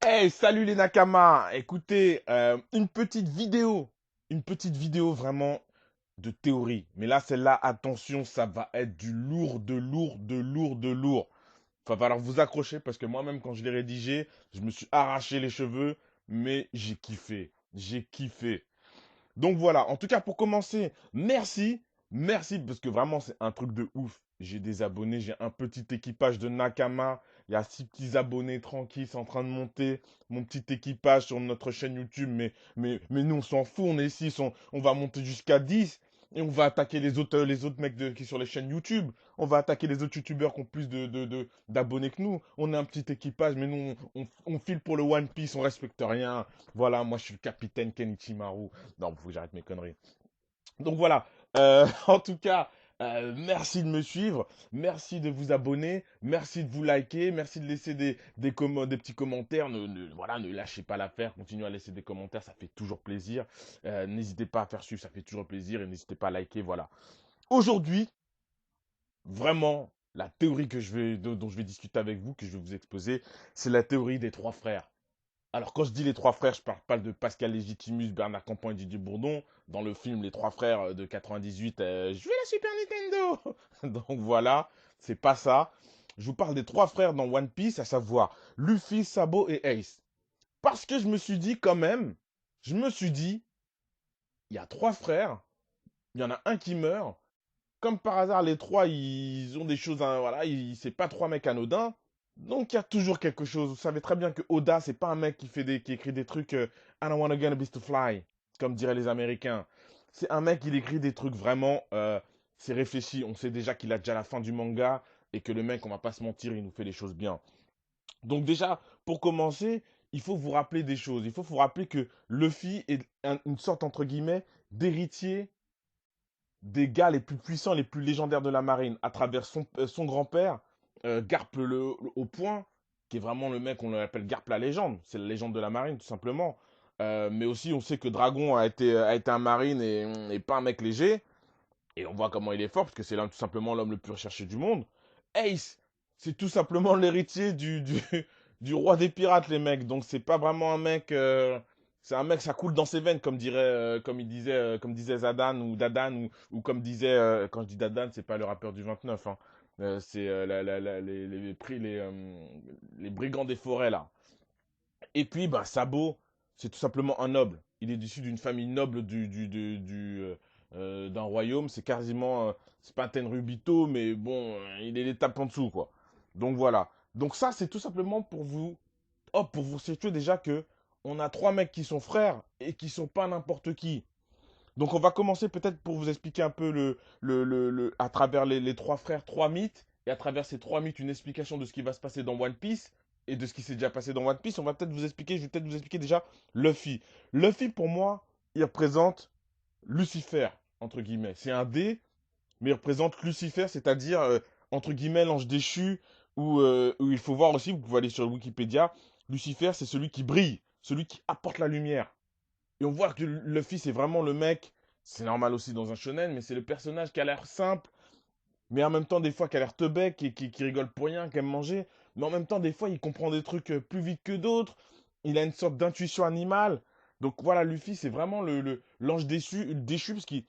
Hey, salut les Nakama! Écoutez, une petite vidéo vraiment de théorie. Mais là, celle-là, attention, ça va être du lourd, de lourd, de lourd, de lourd. Va falloir vous accrocher parce que moi-même, quand je l'ai rédigé, je me suis arraché les cheveux, mais j'ai kiffé. J'ai kiffé. Donc voilà, en tout cas pour commencer, merci, merci parce que vraiment c'est un truc de ouf. J'ai des abonnés, j'ai un petit équipage de Nakama, il y a 6 petits abonnés tranquilles, c'est en train de monter mon petit équipage sur notre chaîne YouTube, mais nous on s'en fout, on est ici, on va monter jusqu'à 10 et on va attaquer les autres mecs qui sont sur les chaînes YouTube. On va attaquer les autres YouTubeurs qui ont plus d'abonnés que nous. On est un petit équipage, mais nous on file pour le One Piece, on respecte rien. Voilà, moi je suis le capitaine Kenichimaru. Non, faut que j'arrête mes conneries. Donc voilà. En tout cas, merci de me suivre, merci de vous abonner, merci de vous liker, merci de laisser des petits commentaires. Voilà, ne lâchez pas l'affaire, continuez à laisser des commentaires, ça fait toujours plaisir. N'hésitez pas à faire suivre, ça fait toujours plaisir et n'hésitez pas à liker. Voilà. Aujourd'hui, vraiment, la théorie dont je vais discuter avec vous, que je vais vous exposer, c'est la théorie des trois frères. Alors, quand je dis les trois frères, je parle pas de Pascal Légitimus, Bernard Campan et Didier Bourdon. Dans le film Les Trois Frères de 98, je veux la Super Nintendo. Donc voilà, c'est pas ça. Je vous parle des trois frères dans One Piece, à savoir Luffy, Sabo et Ace. Parce que je me suis dit quand même, je me suis dit, il y a trois frères, il y en a un qui meurt. Comme par hasard, les trois, ils ont des choses, hein, voilà, c'est pas trois mecs anodins. Donc il y a toujours quelque chose. Vous savez très bien que Oda, c'est pas un mec qui écrit des trucs I don't wanna get a beast to fly, comme diraient les Américains. C'est un mec, il écrit des trucs vraiment, c'est réfléchi. On sait déjà qu'il a déjà la fin du manga et que le mec, on va pas se mentir, il nous fait les choses bien. Donc déjà, pour commencer, il faut vous rappeler des choses. Il faut vous rappeler que Luffy est une sorte, entre guillemets, d'héritier des gars les plus puissants, les plus légendaires de la marine, à travers son grand-père, Garp au point, qui est vraiment le mec, on l'appelle Garp la légende, c'est la légende de la marine tout simplement. Mais aussi, on sait que Dragon a été un marine et pas un mec léger. Et on voit comment il est fort, parce que c'est tout simplement l'homme le plus recherché du monde. Ace, c'est tout simplement l'héritier du roi des pirates, les mecs. Donc c'est pas vraiment un mec. C'est un mec, ça coule dans ses veines, comme disait Zadan ou Dadan, ou comme disait, quand je dis Dadan, c'est pas le rappeur du 29, hein. C'est les brigands des forêts, là. Et puis, bah, Sabo, c'est tout simplement un noble. Il est issu d'une famille noble d'un royaume. C'est quasiment, c'est pas Tenrubito, mais bon, il est l'étape en dessous, quoi. Donc voilà. Donc ça, c'est tout simplement pour vous situer déjà que on a trois mecs qui sont frères et qui sont pas n'importe qui. Donc on va commencer peut-être pour vous expliquer un peu à travers les trois frères, trois mythes, et à travers ces trois mythes, une explication de ce qui va se passer dans One Piece et de ce qui s'est déjà passé dans One Piece. Je vais peut-être vous expliquer déjà Luffy. Luffy, pour moi, il représente Lucifer, entre guillemets. C'est un dé, mais il représente Lucifer, c'est-à-dire, entre guillemets, l'ange déchu, où il faut voir aussi, vous pouvez aller sur Wikipédia, Lucifer, c'est celui qui brille, celui qui apporte la lumière. Et on voit que Luffy, c'est vraiment le mec, c'est normal aussi dans un shonen, mais c'est le personnage qui a l'air simple, mais en même temps, des fois, qui a l'air teubé, qui rigole pour rien, qui aime manger. Mais en même temps, des fois, il comprend des trucs plus vite que d'autres. Il a une sorte d'intuition animale. Donc voilà, Luffy, c'est vraiment l'ange déchu, parce qu'il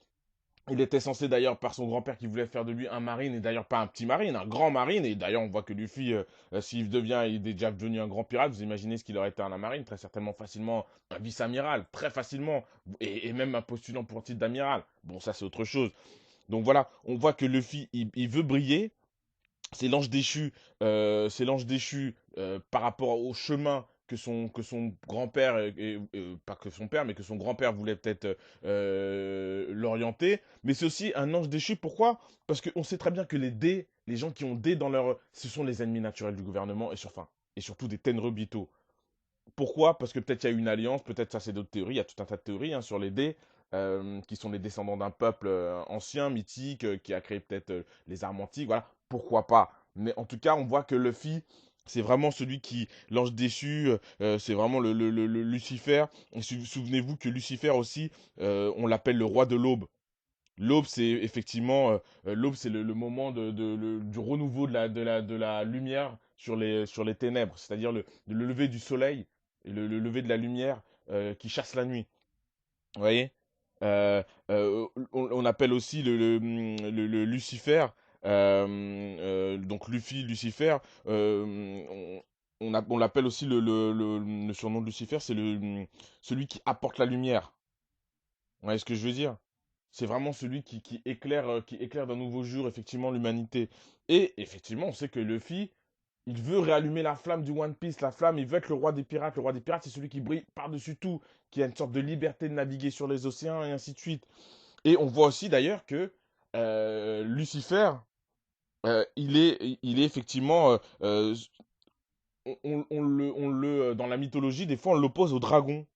il était censé d'ailleurs par son grand-père qui voulait faire de lui un marine, et d'ailleurs pas un petit marine, un grand marine. Et d'ailleurs, on voit que Luffy, il est déjà devenu un grand pirate, vous imaginez ce qu'il aurait été un marine, très certainement facilement un vice-amiral, très facilement, et même un postulant pour un titre d'amiral. Bon, ça c'est autre chose. Donc voilà, on voit que Luffy, il veut briller, c'est l'ange déchu par rapport au chemin que son grand-père, pas que son père, mais que son grand-père voulait peut-être l'orienter. Mais c'est aussi un ange déchu. Pourquoi? Parce qu'on sait très bien que les dés, les gens qui ont dés dans leur... Ce sont les ennemis naturels du gouvernement et surtout des Tenrobito. Pourquoi? Parce que peut-être il y a une alliance, peut-être ça c'est d'autres théories, il y a tout un tas de théories hein, sur les dés, qui sont les descendants d'un peuple ancien, mythique, qui a créé peut-être les armes antiques, voilà, pourquoi pas. Mais en tout cas, on voit que Luffy, c'est vraiment celui qui, l'ange déchu, c'est vraiment le Lucifer. Et souvenez-vous que Lucifer aussi, on l'appelle le roi de l'aube. L'aube, c'est effectivement, l'aube, c'est le moment du renouveau de la lumière sur les ténèbres, c'est-à-dire le lever du soleil. le lever de la lumière qui chasse la nuit. Vous voyez? On appelle aussi le Lucifer, donc Luffy, Lucifer. On l'appelle aussi le surnom de Lucifer, c'est celui qui apporte la lumière. Vous voyez ce que je veux dire? C'est vraiment celui qui éclaire d'un nouveau jour, effectivement, l'humanité. Et effectivement, on sait que Luffy, il veut réallumer la flamme du One Piece. La flamme, il veut être le roi des pirates. Le roi des pirates, c'est celui qui brille par-dessus tout, qui a une sorte de liberté de naviguer sur les océans et ainsi de suite. Et on voit aussi d'ailleurs que Lucifer, il est effectivement, dans la mythologie, des fois on l'oppose au dragon.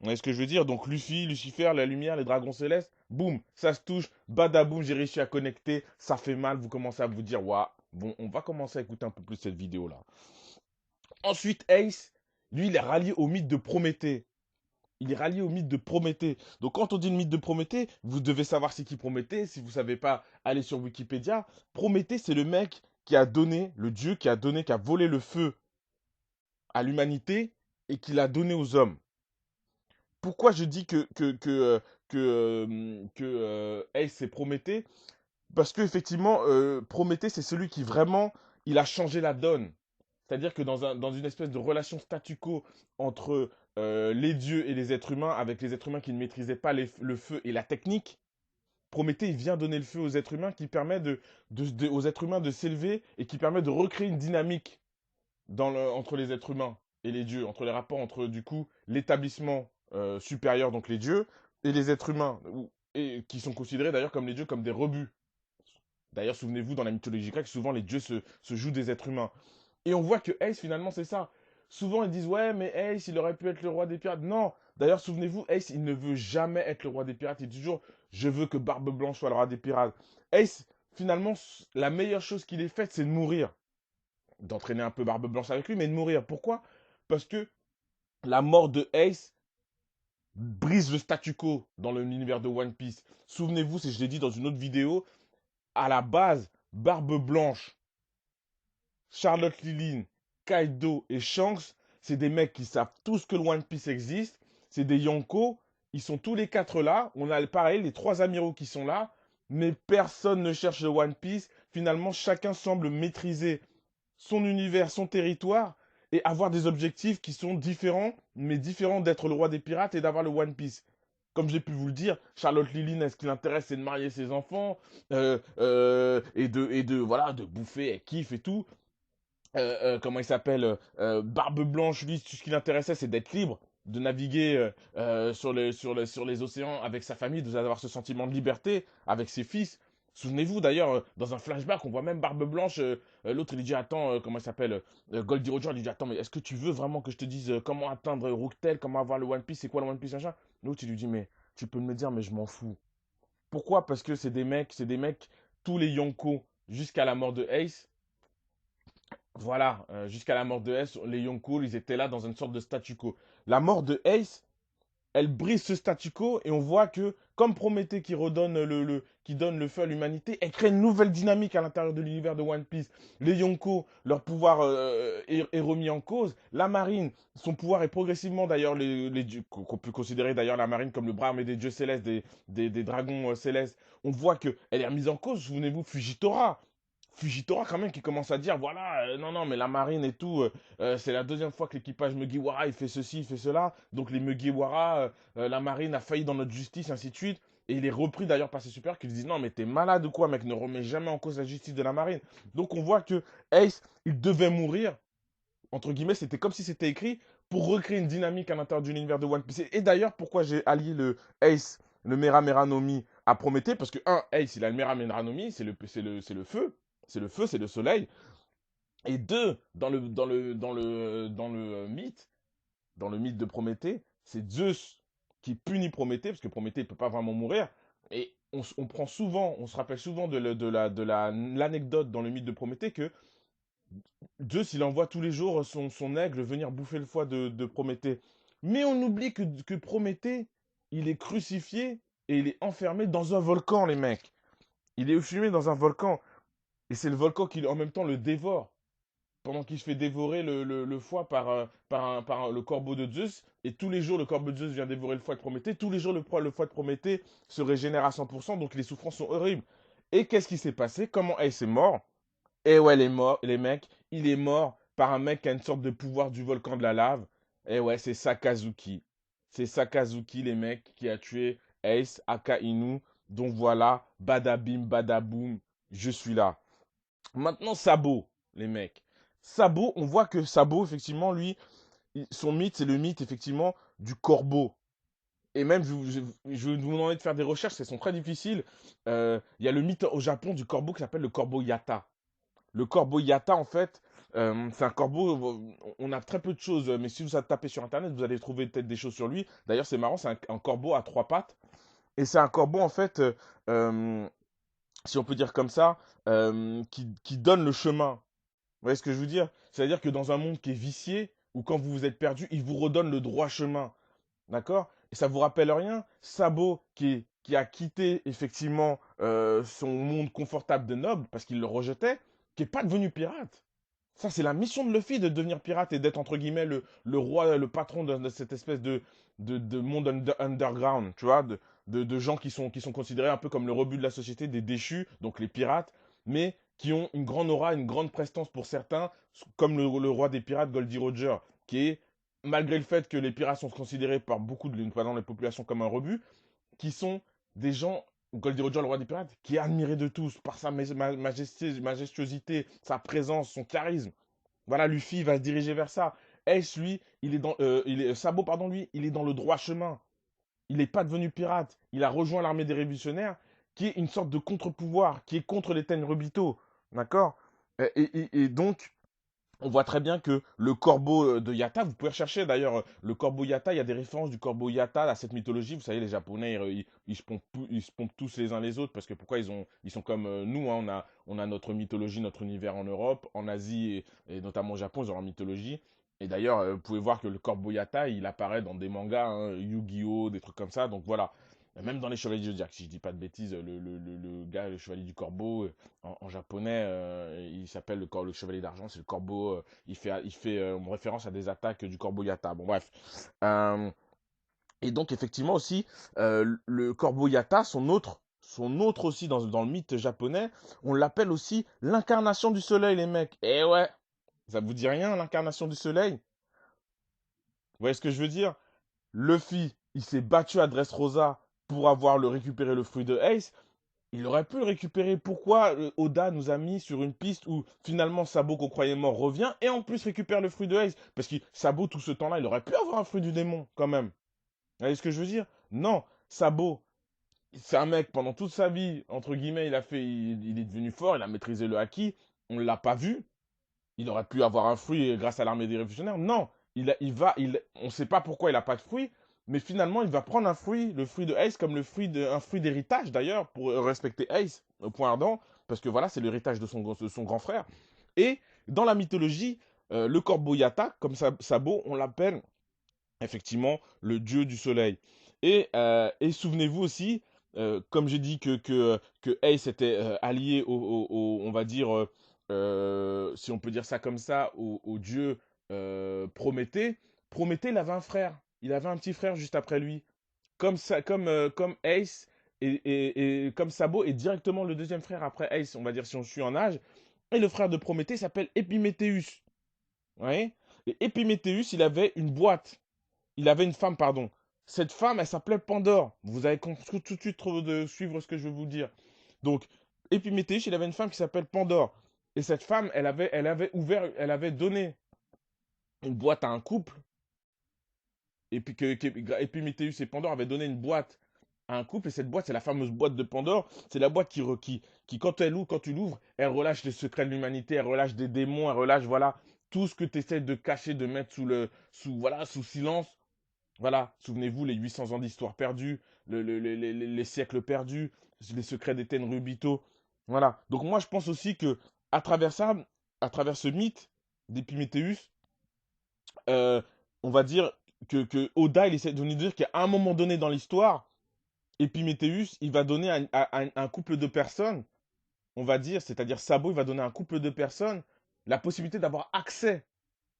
Vous voyez ce que je veux dire? Donc Luffy, Lucifer, la lumière, les dragons célestes, boum, ça se touche, badaboum, j'ai réussi à connecter, ça fait mal, vous commencez à vous dire, waouh, bon, on va commencer à écouter un peu plus cette vidéo-là. Ensuite, Ace, lui, il est rallié au mythe de Prométhée. Il est rallié au mythe de Prométhée. Donc quand on dit le mythe de Prométhée, vous devez savoir c'est qui Prométhée. Si vous ne savez pas, allez sur Wikipédia. Prométhée, c'est le mec qui a donné, le dieu qui a donné, qui a volé le feu à l'humanité et qui l'a donné aux hommes. Pourquoi je dis que Ace c'est Prométhée? Parce qu'effectivement, Prométhée, c'est celui qui vraiment, il a changé la donne. C'est-à-dire que dans une espèce de relation statu quo entre les dieux et les êtres humains, avec les êtres humains qui ne maîtrisaient pas le feu et la technique, Prométhée, il vient donner le feu aux êtres humains qui permet aux êtres humains de s'élever et qui permet de recréer une dynamique entre les êtres humains et les dieux, entre les rapports entre, du coup, l'établissement supérieur, donc les dieux, et les êtres humains, et qui sont considérés d'ailleurs comme les dieux comme des rebuts. D'ailleurs, souvenez-vous, dans la mythologie grecque, souvent les dieux se jouent des êtres humains. Et on voit que Ace, finalement, c'est ça. Souvent, ils disent, ouais, mais Ace, il aurait pu être le roi des pirates. Non. D'ailleurs, souvenez-vous, Ace, il ne veut jamais être le roi des pirates. Il dit toujours, je veux que Barbe Blanche soit le roi des pirates. Ace, finalement, la meilleure chose qu'il ait faite, c'est de mourir. D'entraîner un peu Barbe Blanche avec lui, mais de mourir. Pourquoi? Parce que la mort de Ace brise le statu quo dans l'univers de One Piece. Souvenez-vous, je l'ai dit dans une autre vidéo, à la base, Barbe Blanche, Charlotte Lilin, Kaido et Shanks, c'est des mecs qui savent tous que le One Piece existe. C'est des Yonko. Ils sont tous les quatre là. On a pareil, les trois amiraux qui sont là. Mais personne ne cherche le One Piece. Finalement, chacun semble maîtriser son univers, son territoire et avoir des objectifs qui sont différents, mais différents d'être le roi des pirates et d'avoir le One Piece. Comme j'ai pu vous le dire, Charlotte Lilin, ce qui l'intéresse, c'est de marier ses enfants voilà, de bouffer, elle kiffe et tout. Comment il s'appelle, Barbe Blanche, lui, tout ce qui l'intéressait, c'est d'être libre, de naviguer sur les océans avec sa famille, d'avoir ce sentiment de liberté avec ses fils. Souvenez-vous d'ailleurs, dans un flashback, on voit même Barbe Blanche, l'autre il lui dit attends, comment il s'appelle, Goldie Roger, il lui dit attends, mais est-ce que tu veux vraiment que je te dise comment atteindre Rooktel, comment avoir le One Piece, c'est quoi le One Piece, machin? L'autre il lui dit mais tu peux me le dire, mais je m'en fous. Pourquoi? Parce que c'est des mecs, tous les Yonko jusqu'à la mort de Ace, voilà, jusqu'à la mort de Ace, les Yonko, ils étaient là dans une sorte de statu quo. La mort de Ace, elle brise ce statu quo et on voit que, comme Prométhée qui redonne qui donne le feu à l'humanité, elle crée une nouvelle dynamique à l'intérieur de l'univers de One Piece. Les Yonko, leur pouvoir est remis en cause. La marine, son pouvoir est progressivement d'ailleurs, qu'on peut considérer d'ailleurs la marine comme le bras armé des dieux célestes, des dragons célestes. On voit qu'elle est remise en cause. Souvenez-vous, Fujitora quand même qui commence à dire voilà non non mais la marine et tout c'est la deuxième fois que l'équipage Mugiwara il fait ceci il fait cela donc les Mugiwara la marine a failli dans notre justice ainsi de suite et il est repris d'ailleurs par ses supérieurs qui lui disent non mais t'es malade ou quoi mec, ne remets jamais en cause la justice de la marine. Donc on voit que Ace il devait mourir, entre guillemets, c'était comme si c'était écrit pour recréer une dynamique à l'intérieur de l'univers de One Piece. Et d'ailleurs, pourquoi j'ai allié le Ace, le Mera Mera no Mi à Prométhée? Parce que, un, Ace, il a le Mera Mera no Mi, c'est le feu, c'est le feu, c'est le soleil. Et deux, dans le mythe de Prométhée, c'est Zeus qui punit Prométhée, parce que Prométhée ne peut pas vraiment mourir. Et on se rappelle souvent l'anecdote dans le mythe de Prométhée que Zeus, il envoie tous les jours son aigle venir bouffer le foie de Prométhée. Mais on oublie que Prométhée, il est crucifié et il est enfermé dans un volcan, les mecs. Il est fumé dans un volcan. Et c'est le volcan qui, en même temps, le dévore. pendant qu'il se fait dévorer le foie le corbeau de Zeus, et tous les jours le corbeau de Zeus vient dévorer le foie de Prométhée, tous les jours le foie de Prométhée se régénère à 100%, donc les souffrances sont horribles. Et qu'est-ce qui s'est passé? Comment Ace est mort? Et ouais, les mecs, il est mort par un mec qui a une sorte de pouvoir du volcan de la lave. Et ouais, c'est Sakazuki. C'est Sakazuki, les mecs, qui a tué Ace, aka Inu. Donc voilà, badabim, badaboum, je suis là. Maintenant, Sabo, les mecs. Sabo, on voit que Sabo, effectivement, lui, son mythe, c'est le mythe, effectivement, du corbeau. Et même, je vais vous demander de faire des recherches, elles sont très difficiles. Il y a le mythe au Japon du corbeau qui s'appelle le corbeau Yata. Le corbeau Yata, en fait, c'est un corbeau, on a très peu de choses, mais si vous tapez sur Internet, vous allez trouver peut-être des choses sur lui. D'ailleurs, c'est marrant, c'est un corbeau à trois pattes. Et c'est un corbeau, en fait, si on peut dire comme ça, qui donne le chemin. Vous voyez ce que je veux dire? C'est-à-dire que dans un monde qui est vicié, ou quand vous vous êtes perdu, il vous redonne le droit chemin. D'accord? Et ça vous rappelle rien? Sabo, qui a quitté effectivement son monde confortable de noble, parce qu'il le rejetait, qui n'est pas devenu pirate. Ça, c'est la mission de Luffy de devenir pirate et d'être entre guillemets le roi, le patron de cette espèce de monde underground, tu vois, de gens qui sont considérés un peu comme le rebut de la société, des déchus, donc les pirates, mais qui ont une grande aura, une grande prestance pour certains, comme le roi des pirates, Goldie Roger, qui est, malgré le fait que les pirates sont considérés par beaucoup de les populations comme un rebut, qui sont des gens, Goldie Roger, le roi des pirates, qui est admiré de tous par sa majestuosité, sa présence, son charisme. Voilà, Luffy va se diriger vers ça. Ace, lui, Sabo, pardon, lui, il est dans le droit chemin. Il n'est pas devenu pirate. Il a rejoint l'armée des révolutionnaires, qui est une sorte de contre-pouvoir, qui est contre les Tenryubito. D'accord? Et donc, on voit très bien que le corbeau de Yatta, vous pouvez rechercher d'ailleurs le corbeau Yatta, il y a des références du corbeau Yatta à cette mythologie. Vous savez, les Japonais, ils se pompent tous les uns les autres parce que pourquoi ils sont comme nous, hein, on a notre mythologie, notre univers en Europe, en Asie et notamment au Japon, ils ont leur mythologie. Et d'ailleurs, vous pouvez voir que le corbeau Yatta, il apparaît dans des mangas, hein, Yu-Gi-Oh, des trucs comme ça. Donc voilà. Même dans les Chevaliers du Zodiac, si je dis pas de bêtises, le gars, le Chevalier du Corbeau, en japonais, il s'appelle le Chevalier d'Argent, c'est le Corbeau, il fait référence à des attaques du Corbeau Yata. Bon, bref. Euh, et donc, effectivement, aussi, le Corbeau Yata, son autre aussi dans le mythe japonais, on l'appelle aussi l'incarnation du soleil, les mecs. Eh ouais, ça vous dit rien, l'incarnation du soleil? Vous voyez ce que je veux dire? Luffy, il s'est battu à Dressrosa pour avoir récupérer le fruit de Ace. Il aurait pu le récupérer. Pourquoi Oda nous a mis sur une piste où finalement Sabo qu'on croyait mort revient et en plus récupère le fruit de Ace? Parce que Sabo, tout ce temps-là, il aurait pu avoir un fruit du démon quand même. Vous voyez ce que je veux dire? Non, Sabo, c'est un mec pendant toute sa vie, entre guillemets, il est devenu fort, il a maîtrisé le haki. On ne l'a pas vu. Il aurait pu avoir un fruit grâce à l'armée des révolutionnaires. Non, on ne sait pas pourquoi il n'a pas de fruit, mais finalement, il va prendre un fruit, le fruit de Ace, comme un fruit d'héritage d'ailleurs, pour respecter Ace au point ardent, parce que voilà, c'est l'héritage de son grand frère. Et dans la mythologie, le corbeau Yata, comme Sabo, on l'appelle effectivement le dieu du soleil. Et souvenez-vous aussi, comme j'ai dit que Ace était allié on va dire, si on peut dire ça comme ça, au dieu Prométhée. Prométhée, il avait un frère. Il avait un petit frère juste après lui. Comme Ace et comme Sabo est directement le deuxième frère après Ace, on va dire si on suit en âge. Et le frère de Prométhée s'appelle Épiméthéeus. Ouais. Et Épiméthéeus, il avait une boîte. Il avait une femme, pardon. Cette femme, elle s'appelait Pandore. Vous allez tout de suite de suivre ce que je veux vous dire. Donc, Épiméthéeus, il avait une femme qui s'appelle Pandore. Et cette femme, elle avait donné une boîte à un couple. Et puis Épiméthéeus et Pandore avaient donné une boîte à un couple. Et cette boîte, c'est la fameuse boîte de Pandore. C'est la boîte qui quand tu l'ouvres, elle relâche les secrets de l'humanité, elle relâche des démons, elle relâche, voilà, tout ce que tu essaies de cacher, de mettre sous silence. Voilà, souvenez-vous, les 800 ans d'histoire perdue, les siècles perdus, les secrets des Tenryubito. Voilà. Donc moi, je pense aussi que à travers ça, à travers ce mythe d'Épiméthéeus, euh, on va dire que Oda, il essaie de nous dire qu'à un moment donné dans l'histoire, Épiméthéeus, il va donner à un couple de personnes, on va dire, c'est-à-dire Sabo, il va donner à un couple de personnes la possibilité d'avoir accès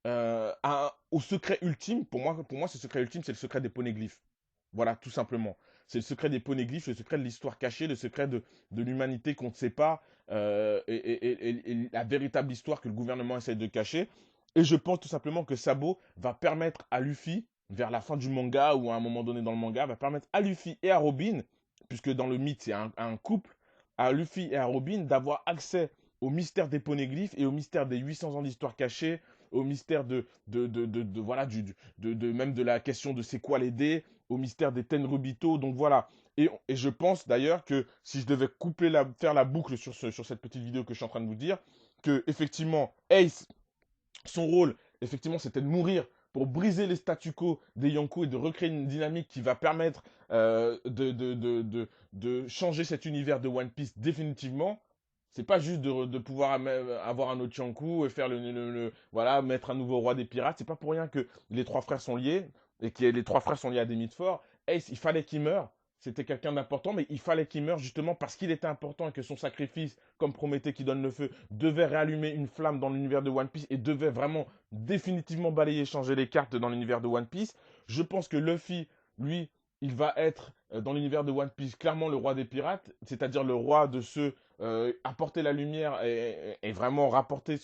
au secret ultime. Pour moi, ce secret ultime, c'est le secret des poneglyphes. Voilà, tout simplement. C'est le secret des poneglyphes, le secret de l'histoire cachée, le secret de l'humanité qu'on ne sait pas, et la véritable histoire que le gouvernement essaie de cacher. Et je pense tout simplement que Sabo va permettre à Luffy, vers la fin du manga ou à un moment donné dans le manga, va permettre à Luffy et à Robin, puisque dans le mythe c'est un couple, à Luffy et à Robin d'avoir accès au mystère des poneglyphes et au mystère des 800 ans d'histoire cachée, au mystère voilà, même de la question de c'est quoi les dés, au mystère des Tenryubito. Donc voilà. Et je pense d'ailleurs que si je devais faire la boucle sur cette petite vidéo que je suis en train de vous dire, que effectivement, Ace, son rôle, effectivement, c'était de mourir pour briser les statu quo des Yonko et de recréer une dynamique qui va permettre de changer cet univers de One Piece définitivement. C'est pas juste de pouvoir avoir un autre Yonko et faire voilà, mettre un nouveau roi des pirates. C'est pas pour rien que les trois frères sont liés et que les trois frères sont liés à des mythes forts. Ace, il fallait qu'il meure. C'était quelqu'un d'important, mais il fallait qu'il meure justement parce qu'il était important et que son sacrifice, comme Prométhée qui donne le feu, devait réallumer une flamme dans l'univers de One Piece et devait vraiment définitivement balayer, changer les cartes dans l'univers de One Piece. Je pense que Luffy, lui, il va être dans l'univers de One Piece clairement le roi des pirates, c'est-à-dire le roi de ceux apporter la lumière et vraiment rapporter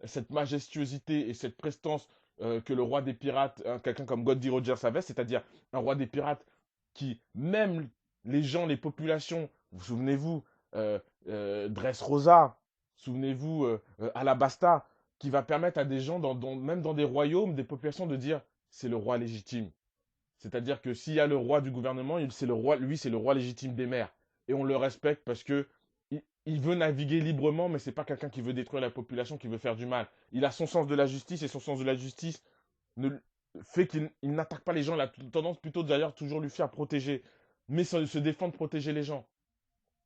cette majestuosité et cette prestance que le roi des pirates, quelqu'un comme Goldie Rogers avait, c'est-à-dire un roi des pirates qui, même les gens, les populations, vous souvenez-vous, Dressrosa, souvenez-vous, Alabasta, qui va permettre à des gens, même dans des royaumes, des populations, de dire c'est le roi légitime. C'est-à-dire que s'il y a le roi du gouvernement, c'est le roi, lui, c'est le roi légitime des mers. Et on le respecte parce que il veut naviguer librement, mais c'est pas quelqu'un qui veut détruire la population, qui veut faire du mal. Il a son sens de la justice et son sens de la justice ne, fait qu'il n'attaque pas les gens. Il a tendance plutôt d'ailleurs toujours lui faire protéger, mais se défendre, protéger les gens.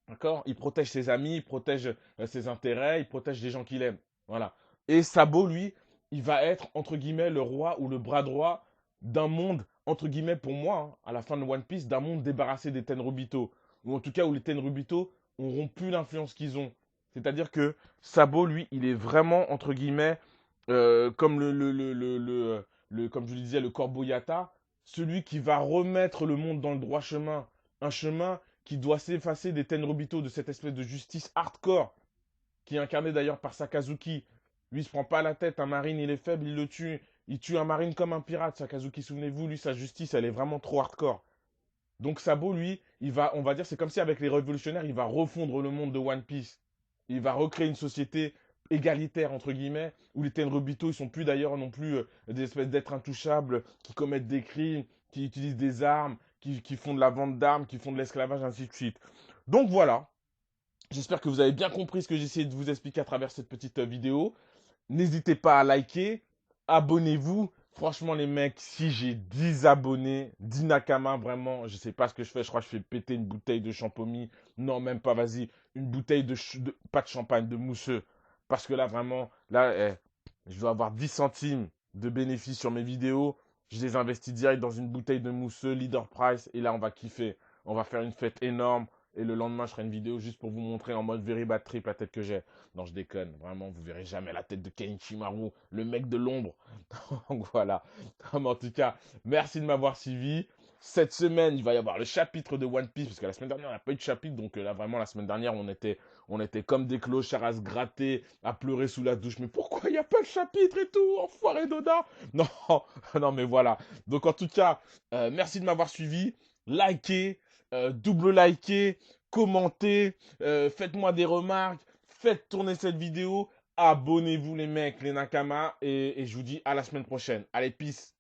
D'accord? Il protège ses amis, il protège ses intérêts, il protège les gens qu'il aime. Voilà. Et Sabo, lui, il va être, entre guillemets, le roi ou le bras droit d'un monde, entre guillemets, pour moi, hein, à la fin de One Piece, d'un monde débarrassé des Tenryubito. Ou en tout cas, où les Tenryubito auront plus l'influence qu'ils ont. C'est-à-dire que Sabo, lui, il est vraiment, entre guillemets, comme comme je le disais, le Corbeau Yata, celui qui va remettre le monde dans le droit chemin. Un chemin qui doit s'effacer des Tenryubito, de cette espèce de justice hardcore, qui est incarnée d'ailleurs par Sakazuki. Lui, il se prend pas la tête, un marine, il est faible, il le tue. Il tue un marine comme un pirate, Sakazuki, souvenez-vous, lui, sa justice, elle est vraiment trop hardcore. Donc Sabo, lui, on va dire, c'est comme si avec les révolutionnaires, il va refondre le monde de One Piece. Il va recréer une société égalitaire, entre guillemets, où les Tenryubito, ils sont plus d'ailleurs non plus des espèces d'êtres intouchables qui commettent des crimes, qui utilisent des armes, qui font de la vente d'armes, qui font de l'esclavage, ainsi de suite. Donc voilà, j'espère que vous avez bien compris ce que j'ai essayé de vous expliquer à travers cette petite vidéo. N'hésitez pas à liker, abonnez-vous. Franchement, les mecs, si j'ai 10 abonnés, 10 Nakama, vraiment, je sais pas ce que je fais. Je crois que je fais péter une bouteille de champomy. Non, même pas, vas-y. Une bouteille pas de champagne, de mousseux. Parce que là, vraiment, là, je dois avoir 10 centimes de bénéfices sur mes vidéos. Je les investis direct dans une bouteille de mousseux, leader price. Et là, on va kiffer. On va faire une fête énorme. Et le lendemain, je ferai une vidéo juste pour vous montrer en mode very bad trip la tête que j'ai. Non, je déconne. Vraiment, vous verrez jamais la tête de Kenichimaru, le mec de l'ombre. Donc voilà. Mais en tout cas, merci de m'avoir suivi. Cette semaine, il va y avoir le chapitre de One Piece, parce que la semaine dernière, on n'a pas eu de chapitre. Donc là, vraiment, la semaine dernière, on était comme des clochards à se gratter, à pleurer sous la douche. Mais pourquoi il n'y a pas de chapitre et tout, enfoiré d'Oda? Non, non, mais voilà. Donc en tout cas, merci de m'avoir suivi. Likez, double likez, commentez, faites-moi des remarques. Faites tourner cette vidéo. Abonnez-vous les mecs, les Nakama. Et je vous dis à la semaine prochaine. Allez, peace.